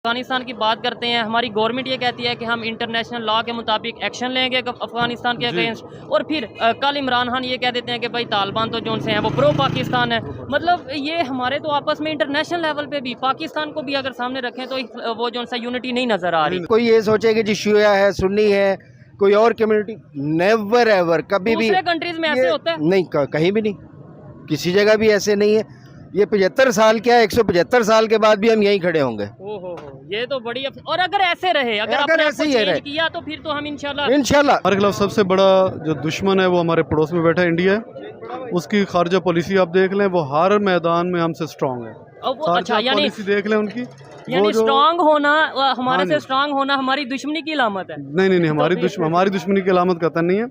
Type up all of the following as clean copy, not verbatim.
अफगानिस्तान की बात करते हैं, हमारी गवर्नमेंट ये कहती है कि हम इंटरनेशनल लॉ के मुताबिक एक्शन लेंगे अफगानिस्तान के अगेंस्ट, और फिर कल इमरान खान ये कह देते हैं कि भाई तालिबान तो जो से हैं वो प्रो पाकिस्तान है। मतलब ये हमारे तो आपस में इंटरनेशनल लेवल पे भी पाकिस्तान को भी अगर सामने रखें तो वो जो सा यूनिटी नहीं नजर आ रही। कोई ये सोचे कि जी शिया है, सुन्नी है, कोई और कम्युनिटी, नेवर एवर, कभी भी दूसरे कंट्रीज में ऐसे होता है नहीं, कहीं भी नहीं, किसी जगह भी ऐसे नहीं है। ये 75 साल क्या है, 175 साल के बाद भी हम यहीं खड़े होंगे। ओहो, ये तो बड़ी और अगर ऐसे रहे, अगर ऐसे ही रहे किया तो फिर तो हम इंशाल्लाह हमारे खिलाफ सबसे बड़ा जो दुश्मन है वो हमारे पड़ोस में बैठा इंडिया है। उसकी खारजा पॉलिसी आप देख लें, वो हर मैदान में हमसे स्ट्रांग है। अच्छा, यानी देख लें उनकी, यानी स्ट्रांग होना हमारे से स्ट्रांग होना हमारी दुश्मनी की अलामत है। नहीं, हमारी दुश्मनी की अलामत कतई नहीं है।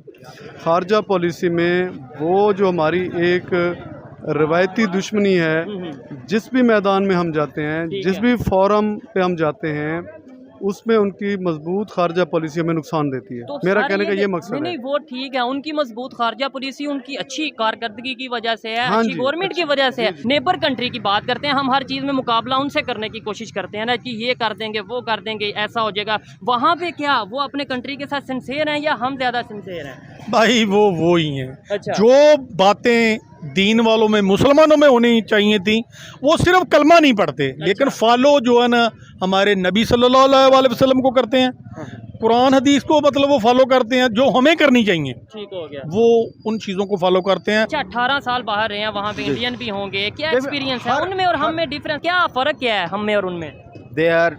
खारजा पॉलिसी में वो जो हमारी एक रवायती दुश्मनी है, जिस भी मैदान में हम जाते हैं, जिस भी फोरम पे हम जाते हैं, उसमें उनकी मजबूत खारजा पॉलिसी हमें नुकसान देती है। तो मेरा कहने का ये मकसद है। नहीं, वो ठीक है, उनकी मजबूत खारजा पॉलिसी उनकी अच्छी कारकर्दगी की वजह से है, अच्छी गवर्नमेंट की वजह से है। नेबर कंट्री की बात करते हैं, हम हर चीज़ में मुकाबला उनसे करने की कोशिश करते हैं ना, कि ये कर देंगे, वो कर देंगे, ऐसा हो जाएगा। वहाँ पे क्या वो अपने कंट्री के साथ सिंसेयर हैं या हम ज़्यादा सिंसेयर हैं? भाई वो ही हैं। अच्छा। जो बातें दीन वालों में, मुसलमानों में होनी चाहिए थी, वो सिर्फ कलमा नहीं पढ़ते। अच्छा। लेकिन फॉलो जो है ना हमारे नबी सल्लल्लाहु अलैहि वसल्लम को करते हैं, कुरान हदीस को मतलब वो फॉलो करते हैं, जो हमें करनी चाहिए। ठीक हो गया, वो उन चीज़ों को फॉलो करते हैं। अच्छा, 18 साल बाहर रहे हैं, वहाँ पे इंडियन भी होंगे, क्या एक्सपीरियंस है उनमें और हम में? डिफरेंस क्या, फ़र्क क्या है हम में और उनमें? They are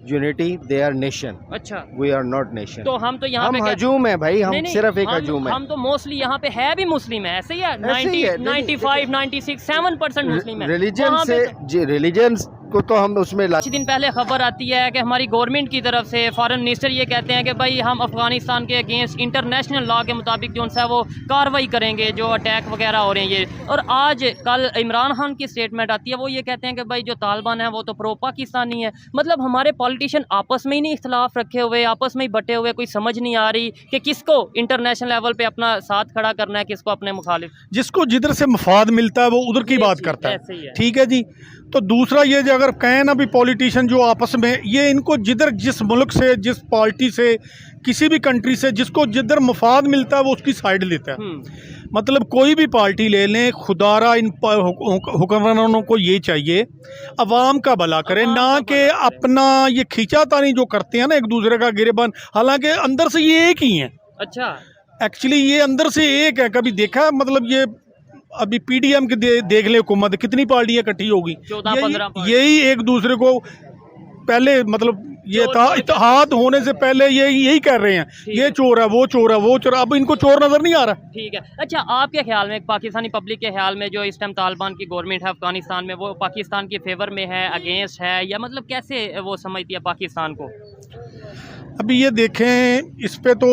unity, they are nation. अच्छा, वी आर नॉट नेशन। तो हम तो यहाँ पे हजूम है भाई, हम सिर्फ एक हजूम है। हम तो मोस्टली यहाँ पे है भी मुस्लिम है, ऐसे ही है। 95, 96, 7% मुस्लिम है। रिलीजन से रिलीजन को तो हम उसमें कुछ दिन पहले खबर आती है कि हमारी गवर्नमेंट की तरफ से फॉरेन मिनिस्टर ये कहते हैं कि भाई हम अफगानिस्तान के अगेंस्ट इंटरनेशनल लॉ के मुताबिक जो है वो कार्रवाई करेंगे, जो अटैक वगैरह हो रहे हैं ये। और आज कल इमरान खान की स्टेटमेंट आती है, वो ये कहते हैं कि भाई जो तालिबान है वो तो प्रो पाकिस्तानी है। मतलब हमारे पॉलिटिशियन आपस में ही नहीं इख्तलाफ रखे हुए, आपस में ही बटे हुए, कोई समझ नहीं आ रही कि किसको इंटरनेशनल लेवल पे अपना साथ खड़ा करना है, किसको अपने मुखालिफ। जिसको जिधर से मफाद मिलता है वो उधर की बात करता है। ठीक है जी। तो दूसरा ये जो अगर कहें ना भी पॉलिटिशियन जो आपस में, ये इनको जिधर जिस मुल्क से, जिस पार्टी से, किसी भी कंट्री से जिसको जिधर मफाद मिलता है वो उसकी साइड लेता है। मतलब कोई भी पार्टी ले लें, खुदारा इन हुक्मरानों को ये चाहिए अवाम का भला करें, ना कि अपना ये खींचातानी जो करते हैं ना एक दूसरे का गिरेबान, हालांकि अंदर से ये एक ही है। अच्छा, एक्चुअली ये अंदर से एक है। कभी देखा, मतलब ये अभी पीडीएम के देख ले हुकूमत, कितनी पार्टियां इकट्ठी होगी, यही एक दूसरे को पहले, मतलब ये था इत्तेहाद होने से पहले यही कह रहे हैं, ये चोर है, वो चोर है, वो चोर। अब इनको चोर नजर नहीं आ रहा। ठीक है। अच्छा, आपके ख्याल में, पाकिस्तानी पब्लिक के ख्याल में, जो इस टाइम तालिबान की गवर्नमेंट है अफगानिस्तान में, वो पाकिस्तान के फेवर में है, अगेंस्ट है, या मतलब कैसे वो समझती है पाकिस्तान को? अभी ये देखें, इस पे तो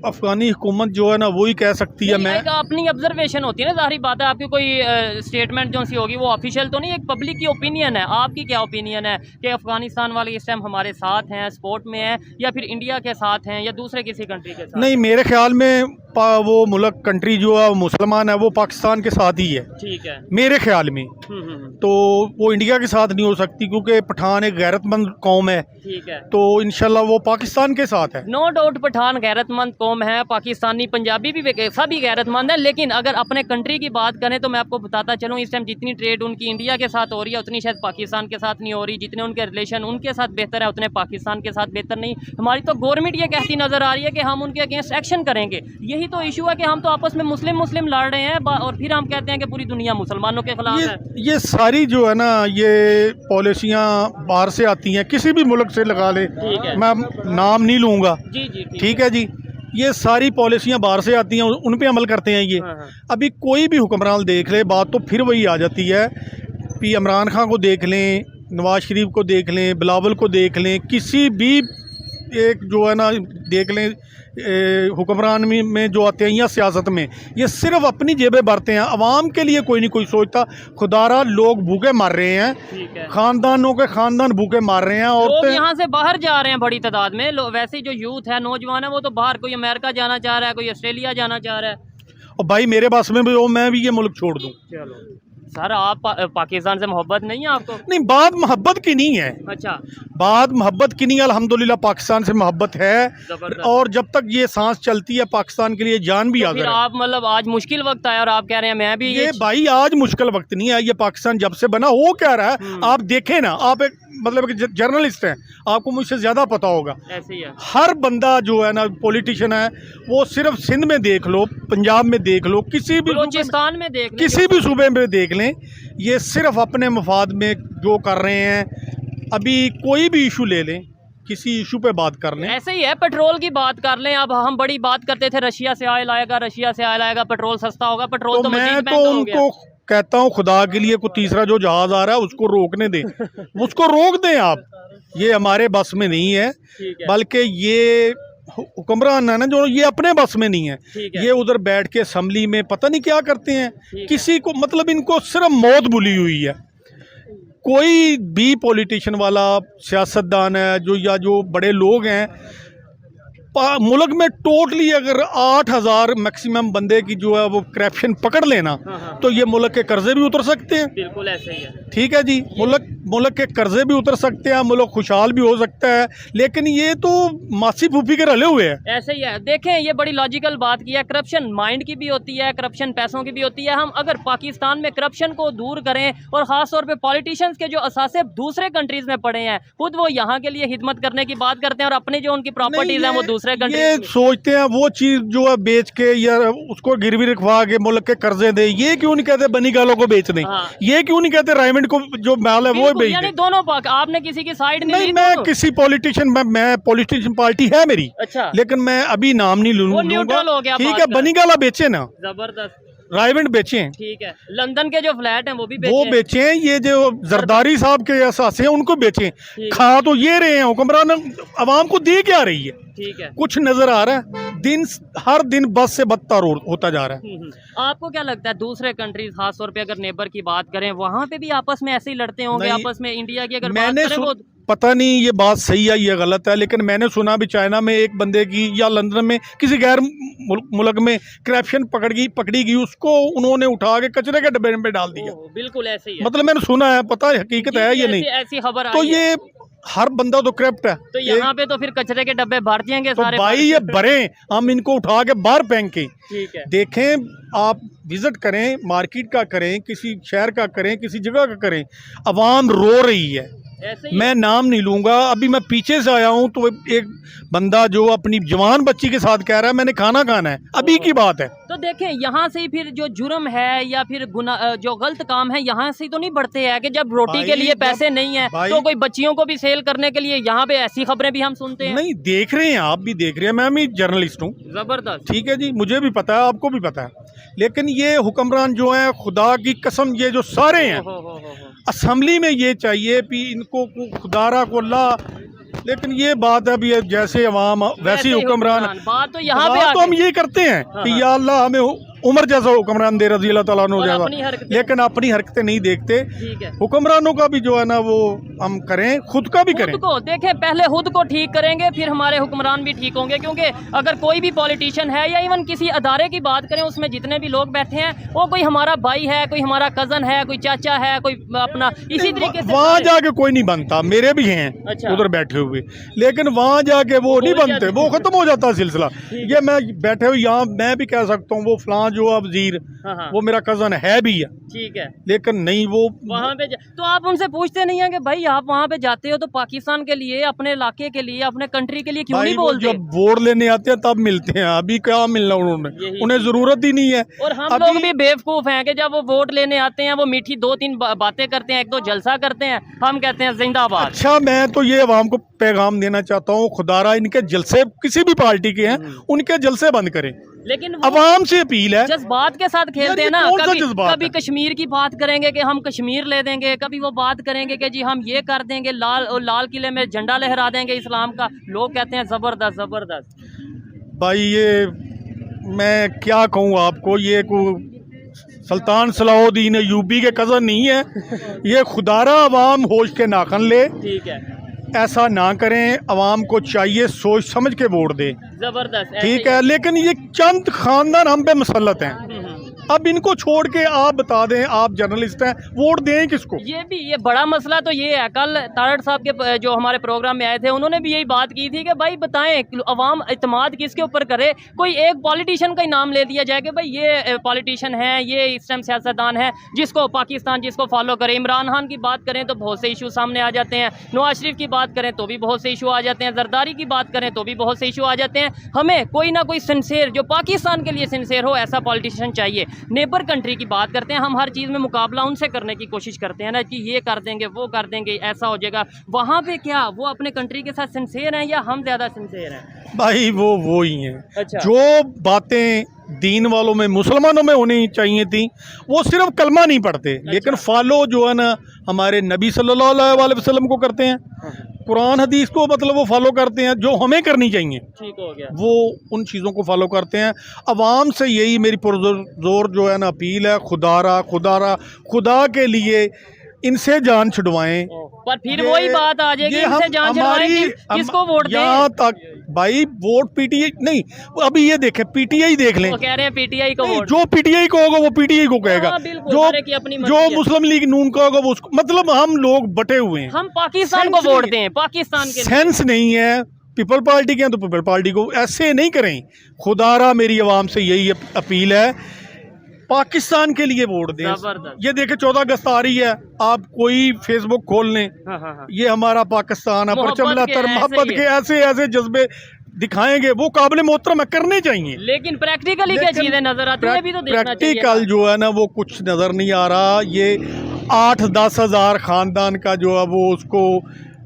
अफगानी हुकूमत जो है ना वही कह सकती है। मैं अपनी ऑब्जर्वेशन होती है ना, जाहिर बात है, आपकी कोई स्टेटमेंट जो सी होगी वो ऑफिशियल तो नहीं, एक पब्लिक की ओपिनियन है। आपकी क्या ओपिनियन है कि अफगानिस्तान वाले इस टाइम हमारे साथ हैं, सपोर्ट में हैं, या फिर इंडिया के साथ हैं, या दूसरे किसी कंट्री के साथ? नहीं, मेरे ख्याल में वो मुल्क, कंट्री जो है मुसलमान है, वो पाकिस्तान के साथ ही है। ठीक है, मेरे ख्याल में। तो वो इंडिया के साथ नहीं हो सकती, क्योंकि पठान एक गैरतमंद कौम है। ठीक है, तो इंशाल्लाह वो पाकिस्तान के साथ है। नो डाउट पठान गैरतमंद कौम है, पाकिस्तानी पंजाबी भी सभी गैरतमंद है। लेकिन अगर अपने कंट्री की बात करें तो मैं आपको बताता चलूँ, इस टाइम जितनी ट्रेड उनकी इंडिया के साथ हो रही है उतनी शायद पाकिस्तान के साथ नहीं हो रही। जितने उनके रिलेशन उनके साथ बेहतर है उतने पाकिस्तान के साथ बेहतर नहीं। हमारी तो गवर्नमेंट ये कहती नजर आ रही है कि हम उनके अगेंस्ट एक्शन करेंगे। यही तो इशू है कि हम तो आपस में मुस्लिम लड़ रहे हैं, और फिर हम कहते हैं कि पूरी दुनिया मुसलमानों के खिलाफ है। ये सारी जो है ना ये पॉलिसियाँ बाहर से आती हैं, किसी भी मुल्क से लगा ले, मैं नाम नहीं लूँगा। जी, ठीक है जी। ये सारी पॉलिसियाँ बाहर से आती हैं, उन पे अमल करते हैं ये। अभी कोई भी हुक्मरान देख ले, बात तो फिर वही आ जाती है। कि इमरान खान को देख लें, नवाज शरीफ को देख लें, बिलावल को देख लें, किसी भी एक जो है ना देख लें हुक्मरान में जो आते हैं या सियासत में, ये सिर्फ अपनी जेबें भरते हैं, अवाम के लिए कोई नहीं कोई सोचता। खुदारा लोग भूखे मर रहे हैं, खानदानों के खानदान भूखे मर रहे हैं, और यहाँ से बाहर जा रहे हैं बड़ी तादाद में। वैसे ही जो यूथ है, नौजवान है, वो तो बाहर, कोई अमेरिका जाना चाह रहा है, कोई ऑस्ट्रेलिया जाना चाह रहा है। और भाई मेरे पास में भी हो, मैं भी ये मुल्क छोड़ दूँ। सर आप पाकिस्तान से मोहब्बत नहीं है आपको? नहीं, बात मोहब्बत की नहीं है, अच्छा, बात मोहब्बत की नहीं है। अल्हम्दुलिल्लाह पाकिस्तान से मोहब्बत है, जबरदस्त। और जब तक ये सांस चलती है पाकिस्तान के लिए जान भी तो हाजिर फिर है। आप मतलब आज मुश्किल वक्त आया और आप कह रहे हैं मैं भी ये भाई आज मुश्किल वक्त नहीं है, ये पाकिस्तान जब से बना हो क्या रहा है आप देखें ना। आप एक मतलब एक जर्नलिस्ट हैं, आपको मुझसे ज़्यादा पता होगा। ऐसे ही है। हर बंदा जो है ना पॉलिटिशियन है, वो सिर्फ सिंध में देख लो, पंजाब में देख लो, किसी भी बलूचिस्तान में देख लें, किसी भी सूबे में देख लें, ये सिर्फ अपने मफाद में जो कर रहे हैं। अभी कोई भी इशू ले लें, किसी इशू पे बात कर लें, ऐसे ही है। पेट्रोल की बात कर लें, अब हम बड़ी बात करते थे रशिया से ऑयल आएगा, रशिया से ऑयल आएगा, पेट्रोल सस्ता होगा, पेट्रोल तो तो मैं मजीद तो महंगा हो गया। उनको कहता हूँ खुदा के लिए कोई तीसरा जो जहाज आ रहा है उसको रोकने दें, उसको रोक दें आप। ये हमारे बस में नहीं है, ठीक है, बल्कि ये हुक्मरान है ना जो, ये अपने बस में नहीं है। ठीक है। ये उधर बैठ के असम्बली में पता नहीं क्या करते हैं, है। किसी को मतलब इनको सिर्फ मौत बुली हुई है। कोई भी पॉलिटिशियन वाला सियासतदान है जो, या जो बड़े लोग हैं मुल्क में, टोटली अगर 8,000 मैक्सिमम बंदे की जो है वो करप्शन पकड़ लेना, हाँ। तो ये मुल्क के कर्जे भी उतर सकते हैं। बिल्कुल ऐसे ही है। ठीक है जी, मुल्क के कर्जे भी उतर सकते हैं, मुल्क खुशहाल भी हो सकता है, लेकिन ये तो मासी फूफी के रले हुए हैं। ऐसे ही है। देखें, ये बड़ी लॉजिकल बात की है। करप्शन माइंड की भी होती है, करप्शन पैसों की भी होती है। हम अगर पाकिस्तान में करप्शन को दूर करें, और ख़ास तौर पे पॉलिटिशियंस के जो असासे दूसरे कंट्रीज़ में पड़े हैं, खुद वो यहाँ के लिए खिदमत करने की बात करते हैं, और अपनी जो उनकी प्रॉपर्टीज़ हैं वो दूसरे ये कंट्रीज सोचते हैं वो चीज़ जो है बेच के या उसको गिरवी रखवा के मुल्क के कर्जे दे। ये क्यों नहीं कहते बनी गालों को बेच दें? हाँ। ये क्यों नहीं कहते राइमंड को जो माल है वो बेच यानी दें? दोनों पाक, आपने किसी की साइड नहीं नहीं, ली, मैं दोनों? किसी पॉलिटिशियन, मैं पॉलिटिशियन पार्टी है मेरी, अच्छा, लेकिन मैं अभी नाम नहीं वो लूंगा। न्यूट्रल हो गया ठीक बात है, का। बनी गाला बेचे ना, जबरदस्त, राइमंड बेचे, ठीक है। लंदन के जो फ्लैट हैं वो भी वो बेचे। बेचे। ये जो जरदारी साहब के असासे हैं उनको बेचे। ठीक। खा तो ये रहे हैं, हुक्मरान अवाम को दे क्या रही है? ठीक है। कुछ नजर आ रहा है? हर दिन बस से बदतर होता जा रहा है। आपको क्या लगता है दूसरे कंट्रीज, खास तौर पे अगर नेबर की बात करें, वहाँ पे भी आपस में ऐसे ही लड़ते होंगे? नहीं, आपस में इंडिया की अगर बात मैंने करें वो पता नहीं ये बात सही है या गलत है, लेकिन मैंने सुना भी चाइना में एक बंदे की, या लंदन में किसी गैर मुल्क में करप्शन पकड़ी गई, उसको उन्होंने उठा के कचरे के डब्बे में डाल दिया। बिल्कुल ऐसे ही है। मतलब मैंने सुना है, पता है हकीकत है ये नहीं। ऐसी खबर तो आई है। ये हर बंदा तो करप्ट है। तो यहाँ पे तो फिर कचरे के डब्बे भर दिएंगे तो सारे। भाई ये भरे, हम इनको उठा के बाहर फेंक के ठीक है। देखें, आप विजिट करें, मार्केट का करें, किसी शहर का करें, किसी जगह का करें, अवाम रो रही है। ऐसे ही मैं नाम नहीं लूंगा, अभी मैं पीछे से आया हूं तो एक बंदा जो अपनी जवान बच्ची के साथ कह रहा है मैंने खाना खाना है, अभी की बात है। तो देखें, यहाँ से ही फिर जो जुर्म है या फिर जो गलत काम है, यहाँ से ही तो नहीं बढ़ते हैं कि जब रोटी के लिए पैसे नहीं है तो कोई बच्चियों को भी सेल करने के लिए यहाँ पे ऐसी खबरें भी हम सुनते हैं। नहीं, देख रहे हैं, आप भी देख रहे हैं, मैं भी जर्नलिस्ट हूँ। जबरदस्त। ठीक है जी, मुझे भी पता है, आपको भी पता है, लेकिन ये हुक्मरान जो है, खुदा की कसम, ये जो सारे हैं हो। असम्बली में ये चाहिए कि इनको खुदारा को अल्लाह, लेकिन ये बात है भी जैसे अवाम वैसे ही हुक्मरान। बात तो यहाँ पे तो हम ये करते हैं कि या अल्लाह हमें उमर जैसा हुक्मरान दे, रज़ी अल्लाह ताला अन्हु जैसा, लेकिन अपनी हरकतें नहीं देखते। ठीक है। हुक्मरानों का भी जो है ना वो हम करें, खुद का भी करें। खुद को देखें, पहले खुद को ठीक करेंगे फिर हमारे हुक्मरान भी ठीक होंगे। क्योंकि अगर कोई भी पॉलिटिशियन है या इवन किसी अदारे की बात करें, उसमें जितने भी लोग बैठे हैं वो कोई हमारा भाई है, कोई हमारा कज़न है, कोई चाचा है, कोई अपना, इसी तरीके से वहाँ जाके कोई नहीं बनता। मेरे भी हैं अच्छा। उधर बैठे हुए, लेकिन वहाँ जाके वो नहीं बनते, वो खत्म हो जाता सिलसिला। ये मैं बैठे हुए यहाँ मैं भी कह सकता हूँ वो फलां जो वजीर, हाँ। वो मेरा कज़न है भी है, ठीक है, लेकिन नहीं वो वहाँ पे तो आप उनसे पूछते नहीं हैं कि भाई आप वहाँ पे जाते हो तो पाकिस्तान के लिए, अपने इलाके के लिए, अपने कंट्री के लिए क्यों नहीं बोलते? जब वोट लेने आते हैं तब मिलते हैं, अभी क्या मिलना उन्होंने, उन्हें जरूरत ही नहीं है। और हम लोग भी बेवकूफ हैं कि जब वो वोट लेने आते हैं वो मीठी 2-3 बातें करते हैं, 1-2 जलसा करते हैं, हम कहते हैं जिंदाबाद। अच्छा, मैं तो ये अवाम को पैगाम देना चाहता हूँ, खुदारा इनके जलसे, किसी भी पार्टी के हैं, उनके जलसे बंद करें। लेकिन अवाम से अपील है, जज्बात के साथ खेलते हैं ना। कौन सा कभी जज्बात कभी है? कश्मीर की बात करेंगे कि हम कश्मीर ले देंगे, कभी वो बात करेंगे कि जी हम ये कर देंगे, लाल किले में झंडा लहरा देंगे इस्लाम का। लोग कहते हैं जबरदस्त जबरदस्त। भाई ये मैं क्या कहूँ आपको, ये सुल्तान सलाहुद्दीन यूबी के कज़न नहीं है, ये खुदारा अवाम होश के नाखन ले। ठीक है, ऐसा ना करें, अवाम को चाहिए सोच समझ के वोट दे। जबरदस्त। ठीक है, लेकिन ये चंद खानदान हम पे मुसल्लत हैं, अब इनको छोड़ के आप बता दें, आप जर्नलिस्ट हैं, वोट दें किसको? ये बड़ा मसला तो ये है। कल तारड़ साहब के जो हमारे प्रोग्राम में आए थे, उन्होंने भी यही बात की थी कि भाई बताएं अवाम इत्मीनान किसके ऊपर करे। कोई एक पॉलिटिशियन का ही नाम ले दिया जाए कि भाई ये पॉलिटिशियन है, ये इस टाइम सियासतदान है जिसको पाकिस्तान जिसको फॉलो करे। इमरान खान की बात करें तो बहुत से इशू सामने आ जाते हैं, नवाज शरीफ की बात करें तो भी बहुत से इशू आ जाते हैं, जरदारी की बात करें तो भी बहुत से इशू आ जाते हैं। हमें कोई ना कोई सिंसियर, जो पाकिस्तान के लिए सिंसियर हो, ऐसा पॉलिटिशियन चाहिए। नेबर कंट्री की बात करते हैं हम, हर चीज़ में मुकाबला उनसे करने की कोशिश करते हैं ना कि ये कर देंगे, वो कर देंगे, ऐसा हो जाएगा। वहाँ पे क्या वो अपने कंट्री के साथ सिंसियर हैं या हम ज़्यादा सिंसियर हैं? भाई वो ही हैं। अच्छा। जो बातें दीन वालों में, मुसलमानों में होनी चाहिए थी, वो सिर्फ कलमा नहीं पढ़ते, लेकिन फॉलो जो है ना हमारे नबी सल्लल्लाहु अलैहि वसल्लम को करते हैं, कुरान हदीस को मतलब वो फॉलो करते हैं, जो हमें करनी चाहिए। ठीक हो गया। वो उन चीज़ों को फॉलो करते हैं। अवाम से यही मेरी पुरजोर जो है ना अपील है, खुदा के लिए इनसे जान छुड़वाएं। पर फिर वही बात आ जाएगी, इनसे जान छुड़वाएं किसको वोट दें? यहाँ तक भाई वोट पीटीआई नहीं, अभी ये देखें पीटीआई देख लें, वो कह रहे हैं पीटीआई को वोट। जो पीटीआई को होगा वो पीटीआई को कहेगा, जो मुस्लिम लीग नून का होगा वो उसको, मतलब हम लोग बटे हुए हैं। हम पाकिस्तान को वोट दें, पाकिस्तान के सेंस नहीं है। पीपल पार्टी के हैं तो पीपल पार्टी को, ऐसे नहीं करें। खुदारा मेरी आवाम से यही अपील है, पाकिस्तान के लिए वोट दें। ये देखें 14 अगस्त आ रही है, आप कोई फेसबुक खोल लें, ये हमारा पाकिस्तान है, परचम लहतर, मोहब्बत के ऐसे ऐसे जज्बे दिखाएंगे, वो काबिल मोहतरम करने चाहिए। लेकिन प्रैक्टिकली क्या चीजें नजर आती है भी तो देखना चाहिए। प्रैक्टिकल जो है ना वो कुछ नजर नहीं आ रहा। ये 8-10 हज़ार खानदान का जो है वो उसको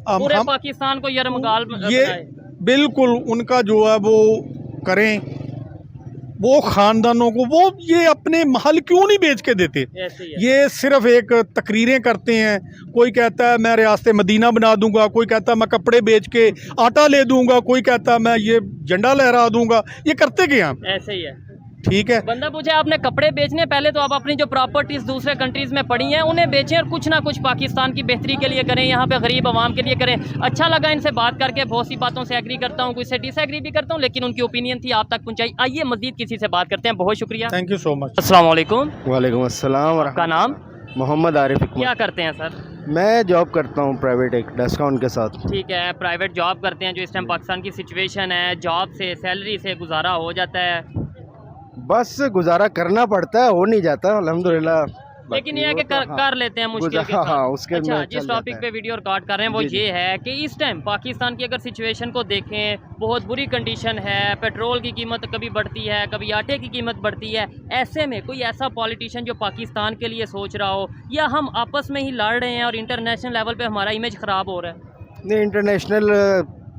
पूरे पाकिस्तान को यरमगाल, ये बिल्कुल उनका जो है वो करें, वो खानदानों को वो ये अपने महल क्यों नहीं बेच के देते? ये सिर्फ एक तकरीरें करते हैं। कोई कहता है मैं रियासत मदीना बना दूंगा, कोई कहता है मैं कपड़े बेच के आटा ले दूंगा, कोई कहता है मैं ये झंडा लहरा दूंगा। ये करते क्या? ऐसे ही है। ठीक है, बंदा पूछे आपने कपड़े बेचने, पहले तो आप अपनी जो प्रॉपर्टीज दूसरे कंट्रीज में पड़ी हैं उन्हें बेचें और कुछ ना कुछ पाकिस्तान की बेहतरी के लिए करें, यहाँ पे गरीब आवाम के लिए करें। अच्छा लगा इनसे बात करके, बहुत सी बातों से एग्री करता हूँ, कुछ से डिसएग्री भी करता हूँ, लेकिन उनकी ओपिनियन थी आप तक पहुँचाई। आइए मजीद किसी से बात करते हैं। बहुत शुक्रिया, थैंक यू सो मच। अस्सलाम वालेकुम। वालेकुम अस्सलाम। आपका नाम? मोहम्मद आरिफ इकमत। क्या करते हैं सर? मैं जॉब करता हूँ प्राइवेट एक डिस्काउंट के साथ। ठीक है, प्राइवेट जॉब करते हैं। जो इस टाइम पाकिस्तान की सिचुएशन है, जॉब से सैलरी से गुजारा हो जाता है? बस गुजारा करना पड़ता है, हो नहीं जाता अल्हम्दुलिल्लाह, लेकिन ये है कि कर लेते हैं मुश्किल के साथ। हाँ, उसके अच्छा, में जिस टॉपिक पे वीडियो रिकॉर्ड कर रहे हैं वो ये है कि इस टाइम पाकिस्तान की अगर सिचुएशन को देखें, बहुत बुरी कंडीशन है। पेट्रोल की कीमत कभी बढ़ती है, कभी आटे की कीमत बढ़ती है। ऐसे में कोई ऐसा पॉलिटिशियन जो पाकिस्तान के लिए सोच रहा हो, या हम आपस में ही लड़ रहे हैं और इंटरनेशनल लेवल पे हमारा इमेज ख़राब हो रहा है? नहीं, इंटरनेशनल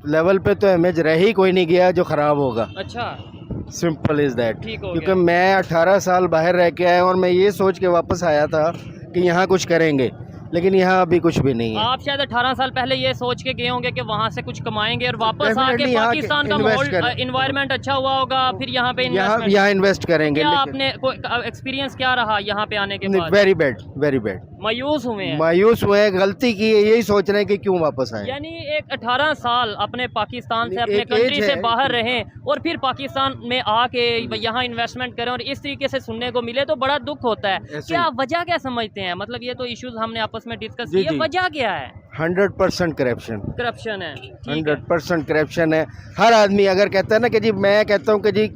लेवल पे तो इमेज रह ही कोई नहीं गया जो ख़राब होगा। अच्छा, सिंपल इज़ दैट। ठीक हो क्योंकि गया। मैं 18 साल बाहर रह के आया और मैं ये सोच के वापस आया था कि यहाँ कुछ करेंगे, लेकिन यहाँ अभी कुछ भी नहीं है। आप शायद 18 साल पहले ये सोच के गए होंगे कि वहाँ से कुछ कमाएंगे और वापस आके Definitely यहाँ पाकिस्तान का invest माहौल, इन्वायरमेंट अच्छा हुआ होगा, फिर यहाँ पे यहाँ इन्वेस्ट करेंगे। क्या आपने कोई एक्सपीरियंस क्या रहा यहाँ पे आने के बाद? Very bad, very bad. मायूस हुए हैं? मायूस हुए हैं, गलती की है, यही सोच रहे हैं कि क्यों वापस आए। यानी एक 18 साल अपने पाकिस्तान से, अपने एक कंट्री एज से है। बाहर रहें और फिर पाकिस्तान में आके यहाँ इन्वेस्टमेंट करें और इस तरीके से सुनने को मिले तो बड़ा दुख होता है। क्या वजह क्या समझते हैं? मतलब ये तो इश्यूज हमने आपस में डिस्कस किए, वजह क्या है? 100% करप्शन। करप्शन है। 100% करप्शन है। हर आदमी अगर कहता है ना कि जी, मैं कहता हूँ कि जी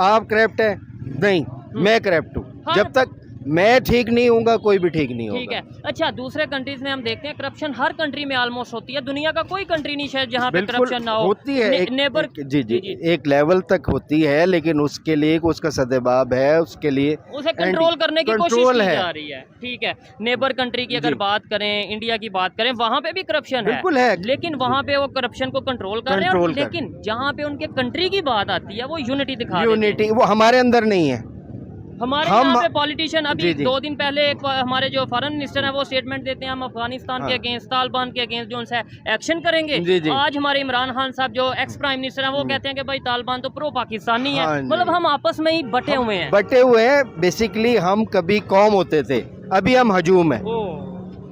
आप करप्ट है, नहीं मैं करप्ट हूँ। जब तक मैं ठीक नहीं हूँगा कोई भी ठीक नहीं होगा। ठीक है। अच्छा, दूसरे कंट्रीज में हम देखते हैं करप्शन हर कंट्री में ऑलमोस्ट होती है। दुनिया का कोई कंट्री नहीं शायद जहाँ पे करप्शन ना हो। होती है नेबर जी, एक लेवल तक होती है, लेकिन उसके लिए उसका सदबाब है, उसके लिए उसे कंट्रोल करने की कोशिश की जा रही है। ठीक है, नेबर कंट्री की अगर बात करें, इंडिया की बात करें, वहाँ पे भी करप्शन बिल्कुल है, लेकिन वहाँ पे वो करप्शन को कंट्रोल कर रहे हैं। लेकिन जहाँ पे उनके कंट्री की बात आती है वो यूनिटी दिखा रहे हैं। यूनिटी वो हमारे अंदर नहीं है। हमारे यहाँ पे पॉलिटिशियन अभी 2 दिन पहले एक हमारे जो फॉरेन मिनिस्टर है वो स्टेटमेंट देते हैं हम अफगानिस्तान के अगेंस्ट, तालिबान के अगेंस्ट जो उनसे एक्शन करेंगे। आज हमारे इमरान खान साहब जो एक्स प्राइम मिनिस्टर हैं वो कहते हैं कि भाई तालिबान तो प्रो पाकिस्तानी है। मतलब हम आपस में ही बटे हुए हैं। बेसिकली हम कभी कौम होते थे, अभी हम हजूम है।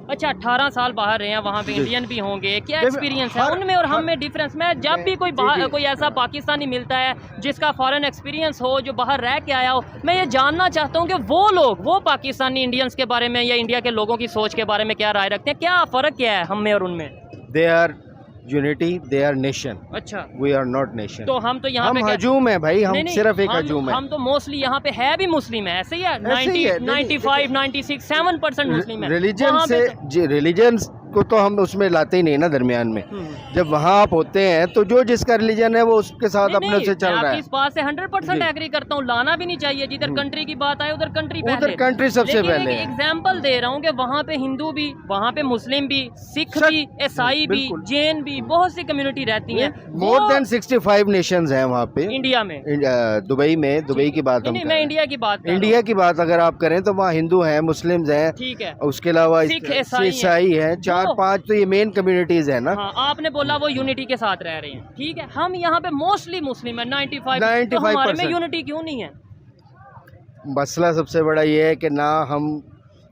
अच्छा 18 साल बाहर रहे हैं, वहाँ पे इंडियन भी होंगे, क्या एक्सपीरियंस है उनमें और हम में डिफरेंस? मैं जब भी कोई ऐसा पाकिस्तानी मिलता है जिसका फॉरेन एक्सपीरियंस हो, जो बाहर रह के आया हो, मैं ये जानना चाहता हूँ कि वो पाकिस्तानी इंडियंस के बारे में या इंडिया के लोगों की सोच के बारे में क्या राय रखते हैं, क्या फ़र्क क्या है हम में और उनमें? They are unity, they are nation, अच्छा वी आर नॉट नेशन। तो हम तो यहाँ हम पे हजूम है भाई, हम नहीं, सिर्फ एक हजूम है। हम तो मोस्टली यहाँ पे है भी मुस्लिम है, ऐसे ही है, ऐसे ही है, 95 96 7% मुस्लिम है। रिलीजन वहाँ से पे रिलीजन को तो हम उसमें लाते ही नहीं ना दरमियान में। जब वहाँ आप होते हैं तो जो जिसका रिलीजन है वो उसके साथ अपने से चल रहा है। इस बात से 100% एग्री करता हूँ, लाना भी नहीं चाहिए। जिधर कंट्री की बात आए उधर कंट्री पहले, उधर कंट्री सबसे पहले। एग्जाम्पल दे रहा हूँ कि वहाँ पे हिंदू भी, वहाँ पे मुस्लिम भी, सिख भी, ईसाई भी, जैन भी, बहुत सी कम्युनिटी रहती है। मोर देन 65 नेशंस हैं वहाँ पे इंडिया में, दुबई में, दुबई की बात हम नहीं, मैं इंडिया की बात कर रहा हूँ। इंडिया की बात अगर आप करें तो वहाँ हिंदू हैं, मुस्लिम्स हैं, ठीक है, उसके अलावा सिख, ईसाई हैं, 4-5 तो ये मेन कम्युनिटीज है ना। हाँ, आपने बोला वो यूनिटी के साथ रह रहे हैं, ठीक है। हम यहाँ पे मोस्टली मुस्लिम है 95%, तो हमारे में यूनिटी क्यों नहीं है? मसला सबसे बड़ा ये है कि ना हम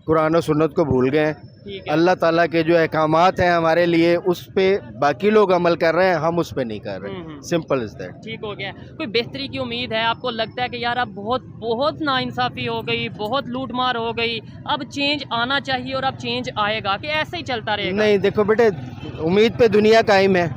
कुरान और सुन्नत को भूल गए हैं। अल्लाह ताला के जो अहकामात हैं हमारे लिए, उस पे बाकी लोग अमल कर रहे हैं, हम उस पे नहीं कर रहे। Simple is that. ठीक हो गया। कोई बेहतरी की उम्मीद है? आपको लगता है कि यार अब बहुत नाइंसाफ़ी हो गई, बहुत लूटमार हो गई, अब चेंज आना चाहिए और अब चेंज आएगा, कि ऐसे ही चलता रहेगा? नहीं, देखो बेटे, उम्मीद पे दुनिया कायम है,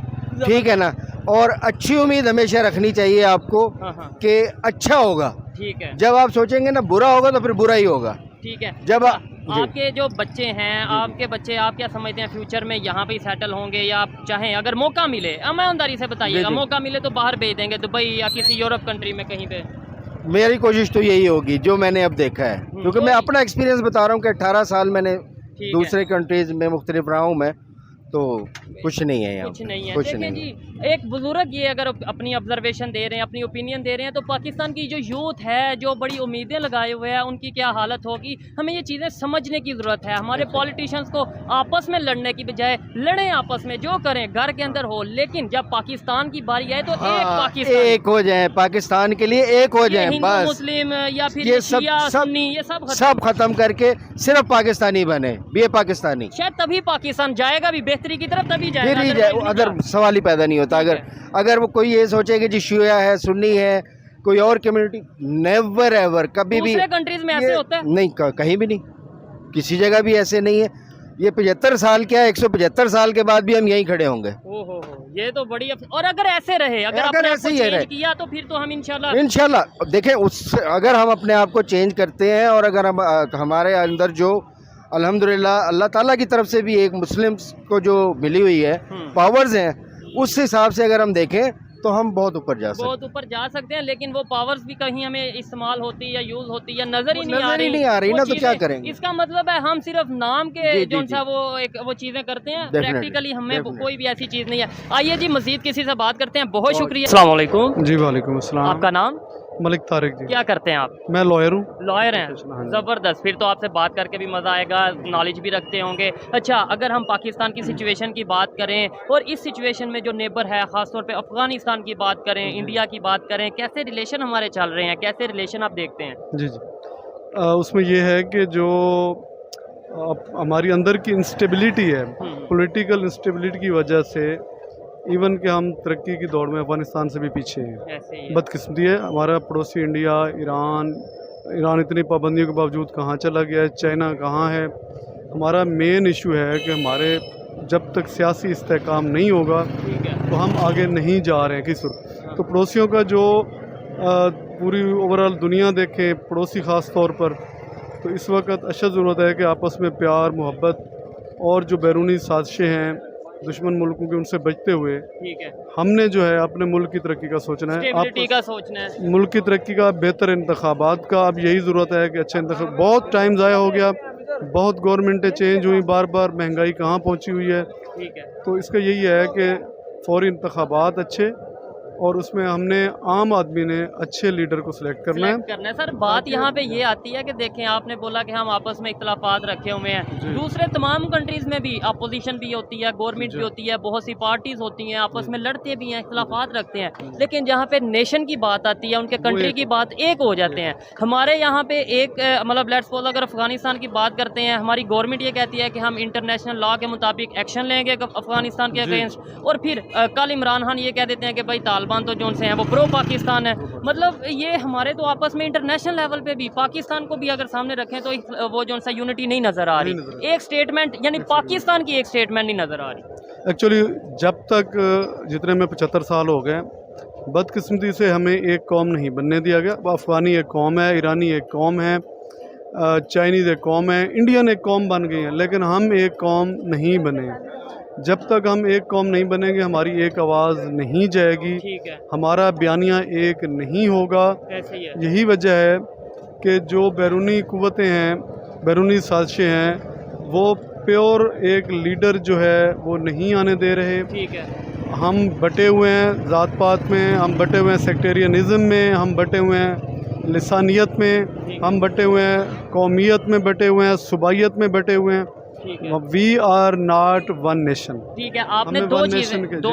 ठीक है ना। और अच्छी उम्मीद हमेशा रखनी चाहिए आपको कि अच्छा होगा। ठीक है। जब आप सोचेंगे ना बुरा होगा तो फिर बुरा ही होगा। ठीक है। जब आपके जो बच्चे हैं, आपके बच्चे, आप क्या समझते हैं फ्यूचर में यहाँ पे ही सेटल होंगे, या आप चाहें अगर मौका मिले, ईमानदारी से बताइएगा, मौका मिले तो बाहर भेज देंगे, दुबई या किसी यूरोप कंट्री में कहीं पे? मेरी कोशिश तो यही होगी जो मैंने अब देखा है, क्योंकि मैं अपना एक्सपीरियंस बता रहा हूँ कि 18 साल मैंने दूसरे कंट्रीज में मुख्तलिफ रहा हूँ मैं, तो कुछ नहीं है यहाँ, कुछ नहीं है। कुछ देखिए नहीं जी, एक बुजुर्ग ये अगर अपनी ऑब्जर्वेशन दे रहे हैं, अपनी ओपिनियन दे रहे हैं, तो पाकिस्तान की जो यूथ है, जो बड़ी उम्मीदें लगाए हुए हैं, उनकी क्या हालत होगी, हमें ये चीज़ें समझने की ज़रूरत है। हमारे पॉलिटिशियंस को आपस में लड़ने की बजाय लड़ें आपस में, जो करें घर के अंदर हो, लेकिन जब पाकिस्तान की बारी आए तो एक पाकिस्तान, एक हो जाए, पाकिस्तान के लिए एक हो जाए, बस। मुस्लिम या फिर ये शिया, सुन्नी, ये सब खत्म करके सिर्फ पाकिस्तानी बने, ये पाकिस्तानी, शायद तभी पाकिस्तान जाएगा भी बेहतरी की तरफ, तभी जाएगा। अदर सवाल ही पैदा नहीं होता। अगर वो कोई ये सोचे कि जी शिया है, सुन्नी है, कोई और कम्युनिटी, नेवर एवर, कभी भी। दूसरे कंट्रीज में ऐसे होता है? नहीं, कहीं भी नहीं, किसी जगह भी ऐसे नहीं है। ये 75 साल क्या, 175 साल के बाद भी हम यहीं खड़े होंगे। ओहो, ये तो बड़ी और अगर ऐसे रहे, अगर ऐसे ही रहे किया तो फिर तो हम इंशाल्लाह देखें, उससे अगर हम अपने आप को चेंज करते हैं और अगर हम हमारे अंदर जो अल्हम्दुलिल्लाह अल्लाह ताला की तरफ से भी एक मुस्लिम्स को जो मिली हुई है पावर्स हैं, उस हिसाब से अगर हम देखें तो हम बहुत ऊपर जा सकते हैं। लेकिन वो पावर्स भी कहीं हमें इस्तेमाल होती या यूज होती या नजर ही नहीं आ रही ना, तो क्या करेंगे? इसका मतलब है हम सिर्फ नाम के जो सा वो चीजें करते हैं, प्रैक्टिकली हमें कोई भी ऐसी चीज नहीं है। आइए जी, मजीद किसी से बात करते हैं। बहुत शुक्रिया। अस्सलाम वालेकुम। जी वालेकुम अस्सलाम। आपका नाम? मलिक तारिक जी। क्या करते हैं आप? मैं लॉयर हूँ। लॉयर हैं, ज़बरदस्त। फिर तो आपसे बात करके भी मज़ा आएगा, नॉलेज भी रखते होंगे। अच्छा, अगर हम पाकिस्तान की सिचुएशन की बात करें और इस सिचुएशन में जो नेबर है, ख़ासतौर पे अफ़गानिस्तान की बात करें, इंडिया की बात करें, कैसे रिलेशन हमारे चल रहे हैं, कैसे रिलेशन आप देखते हैं? जी जी, उसमें ये है कि जो हमारी अंदर की इंस्टेबिलिटी है, पॉलिटिकल इंस्टेबिलिटी की वजह से इवन कि हम तरक्की की दौड़ में अफ़गानिस्तान से भी पीछे हैं। बदकिस्मती है, हमारा पड़ोसी इंडिया, ईरान इतनी पाबंदियों के बावजूद कहाँ चला गया है, चाइना कहाँ है। हमारा मेन इशू है कि हमारे जब तक सियासी इस्तेहकाम नहीं होगा तो हम आगे नहीं जा रहे हैं किस वक्त। तो पड़ोसियों का जो पूरी ओवरऑल दुनिया देखें, पड़ोसी ख़ास तौर पर, तो इस वक्त अशद ज़रूरत है कि आपस में प्यार, मोहब्बत और जो बैरूनी साजिशें हैं दुश्मन मुल्कों के, उनसे बचते हुए हमने जो है अपने मुल्क की तरक्की का सोचना है, मुल्क की तरक्की का, बेहतर इंतखाबात का। अब यही ज़रूरत है कि अच्छे इंतखाब, बहुत टाइम ज़ाया हो गया, बहुत गवर्नमेंटें चेंज हुई, बार बार महंगाई कहाँ पहुँची हुई है। तो इसका यही है कि फौरी इंतखाबात अच्छे और उसमें हमने आम आदमी ने अच्छे लीडर को सिलेक्ट करना है। सर बात यहाँ पे ये आती है कि देखें, आपने बोला कि हम आपस में इख्तलाफात रखे हुए हैं, दूसरे तमाम कंट्रीज़ में भी अपोजिशन भी होती है, गवर्नमेंट भी होती है, बहुत सी पार्टीज होती हैं, आपस में लड़ते भी हैं, इख्तलाफात रखते हैं, लेकिन जहाँ पे नेशन की बात आती है, उनके कंट्री की बात, एक हो जाते हैं। हमारे यहाँ पे एक मतलब लेट्स सपोज अगर अफगानिस्तान की बात करते हैं, हमारी गवर्नमेंट ये कहती है कि हम इंटरनेशनल लॉ के मुताबिक एक्शन लेंगे अफगानिस्तान के अगेंस्ट, और फिर कल इमरान खान ये कह देते हैं कि भाई तालिबान तो जो से हैं वो प्रो पाकिस्तान है। मतलब ये हमारे तो आपस में इंटरनेशनल लेवल पे भी पाकिस्तान को भी अगर सामने रखें तो वो जो सा यूनिटी नहीं नज़र आ रही, एक स्टेटमेंट यानी पाकिस्तान की एक स्टेटमेंट नहीं नज़र आ रही। एक्चुअली जब तक जितने में 75 साल हो गए, बदकिस्मती से हमें एक कौम नहीं बनने दिया गया। अफ़गानी एक कौम है, ईरानी एक कौम है, चाइनीज़ एक कौम है, इंडियन एक कौम बन गई है, लेकिन हम एक कौम नहीं बने। जब तक हम एक कौम नहीं बनेंगे, हमारी एक आवाज़ नहीं जाएगी, हमारा बयानिया एक नहीं होगा। यही वजह है कि जो बैरूनी क़ुव्वतें हैं, बैरूनी साजिशें हैं, वो प्योर एक लीडर जो है वो नहीं आने दे रहे। हम बटे हुए हैं ज़ात पात में, हम बटे हुए हैं सेक्टेरियनिज़म में, हम बटे हुए हैं लिसानियत में, हम बटे हुए हैं कौमियत में, बटे हुए हैं सूबाइयत में, बटे हुए हैं। We are not one nation. ठीक है, आपने दो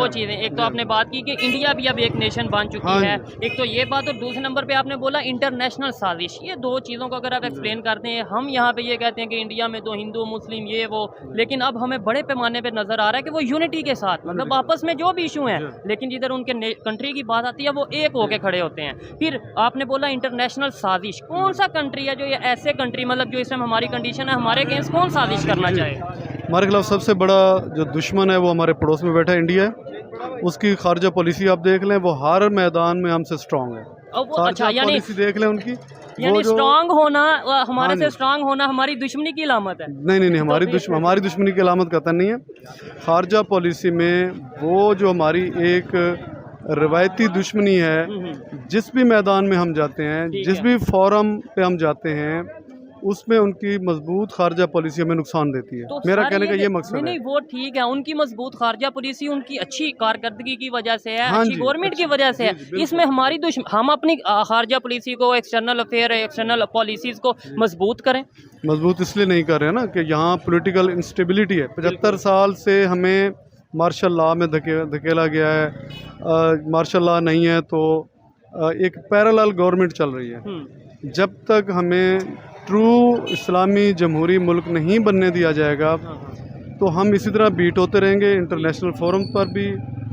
चीज़ें एक तो आपने बात की कि इंडिया भी अब एक नेशन बन चुकी है, एक तो ये बात, और दूसरे नंबर पे आपने बोला इंटरनेशनल साजिश। ये दो चीज़ों को अगर आप एक्सप्लेन करते हैं, हम यहाँ पे ये कहते हैं कि इंडिया में तो हिंदू मुस्लिम ये वो, लेकिन अब हमें बड़े पैमाने पे नज़र आ रहा है कि वो यूनिटी के साथ, मतलब आपस में जो भी इशू हैं, लेकिन जिधर उनके कंट्री की बात आती है वो एक होके खड़े होते हैं। फिर आपने बोला इंटरनेशनल साजिश, कौन सा कंट्री है जो ये ऐसे कंट्री मतलब जो इस टाइम हमारी कंडीशन है, हमारे अगेंस्ट कौन साजिश करना? हमारे खिलाफ सबसे बड़ा जो दुश्मन है वो हमारे पड़ोस में बैठा है, इंडिया है। उसकी खारजा पॉलिसी आप देख लें, वो हर मैदान में हमसे स्ट्रांग है। अच्छा, यानी पॉलिसी देख लें उनकी, यानी स्ट्रांग होना हमारे से स्ट्रांग होना हमारी दुश्मनी की अलामत है। नहीं, हमारी दुश्मनी की अलामत कतई नहीं है। खारजा पॉलिसी में वो जो हमारी एक रवायती दुश्मनी है, जिस भी मैदान में हम जाते हैं, जिस भी फोरम पे हम जाते हैं, उसमें उनकी मजबूत खारजा पॉलिसी हमें नुकसान देती है। तो मेरा कहने का ये मकसद है। नहीं, वो ठीक है, उनकी मजबूत खारजा पॉलिसी उनकी अच्छी कारकर्दगी की वजह से है, अच्छी गवर्नमेंट की वजह से है। इसमें हमारी हम अपनी खारजा पॉलिसी को, एक्सटर्नल अफेयर, एक्सटर्नल पॉलिसीज़ को मजबूत करें। मजबूत इसलिए नहीं कर रहे हैं ना कि यहाँ पॉलिटिकल इंस्टेबिलिटी है। 75 साल से हमें मार्शल लॉ में धकेला गया है। मार्शल लॉ नहीं है तो एक पैरेलल गवर्नमेंट चल रही है। जब तक हमें ट्रू इस्लामी जमहूरी मुल्क नहीं बनने दिया जाएगा तो हम इसी तरह बीट होते रहेंगे। इंटरनेशनल फोरम पर भी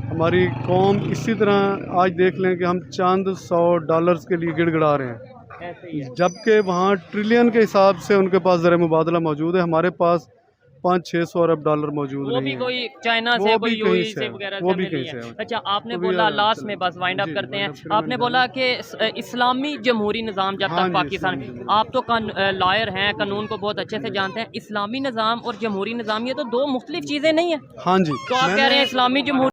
हमारी कौम इसी तरह, आज देख लें कि हम चंद $100 के लिए गिड़गिड़ा रहे हैं, जबकि वहाँ ट्रिलियन के हिसाब से उनके पास ज़र मुबादला मौजूद है, हमारे पास 500-600 अरब डॉलर मौजूद वो भी कोई चाइना से, कोई यूएई से वगैरह से नहीं है। अच्छा, आपने बोला लास्ट में, बस वाइंड अप करते हैं, आपने बोला कि इस्लामी जमहूरी निज़ाम जब तक पाकिस्तान, आप तो लॉयर हैं, कानून को बहुत अच्छे से जानते हैं, इस्लामी निज़ाम और जमहूरी निज़ाम ये तो दो मुख्तलिफ चीज़ें नहीं है। हाँ जी, तो आप कह रहे हैं इस्लामी जमहूरी